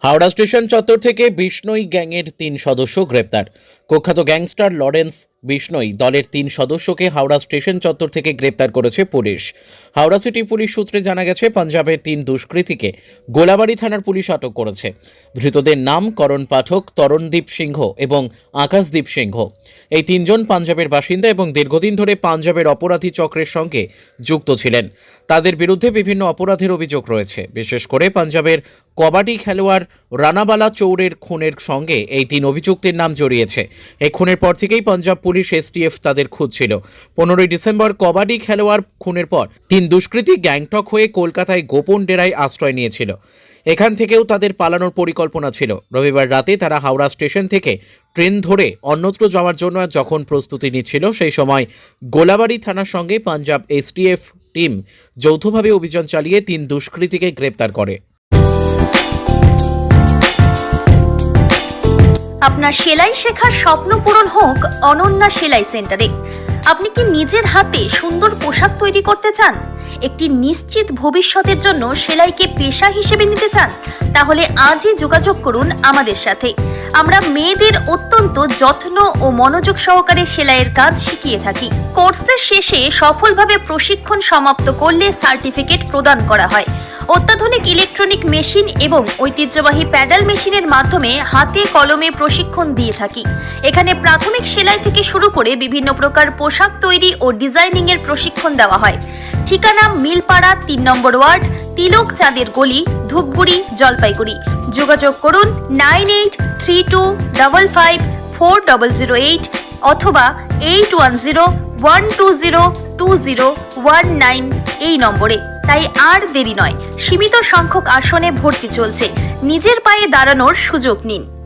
Howrah station চত্বর থেকে বিষ্ণই গ্যাংয়ের 3 সদস্য গ্রেপ্তার। কুখ্যাত গ্যাংস্টার লরেন্স বিষ্ণই দলের 3 সদস্যকে হাওড়া স্টেশন চত্বর থেকে গ্রেপ্তার করেছে পুলিশ। হাওড়া সিটি পুলিশ সূত্রে জানা গেছে, পাঞ্জাবের 3 দুষ্কৃতীকে গোলাবাড়ি থানার পুলিশ আটক করেছে। ধৃতদের নাম করণ পাঠক, তরণদীপ সিংহ এবং আকাশদীপ সিংহ। এই 3 জন পাঞ্জাবের বাসিন্দা এবং দীর্ঘদিন ধরে পাঞ্জাবের অপরাধী চক্রের সঙ্গে যুক্ত ছিলেন। তাদের বিরুদ্ধে বিভিন্ন অপরাধের অভিযোগ রয়েছে। বিশেষ করে পাঞ্জাবের কবাডি খেলোয়াড় রানাবালা চৌরের খুনের সঙ্গে এই 3 অভিযুক্তের নাম জড়িয়েছে। এই খুনের পর থেকেই পাঞ্জাব পুলিশ এসটিএফ তাদের খুঁজছিল। 15 ডিসেম্বর কবাডি খেলোয়াড় খুনের পর 3 দুষ্কৃতী গ্যাংটক হয়ে কলকাতায় গোপন ডেরায় আশ্রয় নিয়েছিল। এখান থেকেও তাদের পালানোর পরিকল্পনা ছিল। রবিবার রাতে তারা হাওড়া স্টেশন থেকে ট্রেন ধরে অন্যত্র যাওয়ার জন্য যখন প্রস্তুতি নিচ্ছিল, সেই সময় গোলাবাড়ি থানার সঙ্গে পাঞ্জাব এসটিএফ টিম যৌথভাবে অভিযান চালিয়ে 3 দুষ্কৃতীকে গ্রেপ্তার করে। আপনার সেলাই শেখার স্বপ্ন পূরণ হোক অনন্যা সেলাই সেন্টারে। আপনি কি নিজের হাতে সুন্দর পোশাক তৈরি করতে চান? একটি নিশ্চিত ভবিষ্যতের জন্য সেলাইকে পেশা হিসেবে নিতে চান? তাহলে আজই যোগাযোগ করুন আমাদের সাথে। আমরা মেয়েদের অত্যন্ত যত্ন ও মনোযোগ সহকারে সেলাইয়ের কাজ শিখিয়ে থাকি। কোর্সের শেষে সফলভাবে প্রশিক্ষণ সমাপ্ত করলে সার্টিফিকেট প্রদান করা হয়। অত্যাধুনিক ইলেকট্রনিক মেশিন এবং ঐতিহ্যবাহী প্যাডেল মেশিনের মাধ্যমে হাতে কলমে প্রশিক্ষণ দিয়ে থাকি। এখানে প্রাথমিক সেলাই থেকে শুরু করে বিভিন্ন প্রকার পোশাক তৈরি ও ডিজাইনিং এর প্রশিক্ষণ দেওয়া হয়। ঠিকানা মিলপাড়া 3 নম্বর ওয়ার্ড, তিলক চাঁদের গলি, ধূপগুড়ি, জলপাইগুড়ি। যোগাযোগ করুন 9832554008 অথবা 8101202019 এই নম্বরে। তাই আর দেরি নয়, সীমিত সংখ্যক আসনে ভর্তি চলছে। নিজের পায়ে দাঁড়ানোর সুযোগ নিন।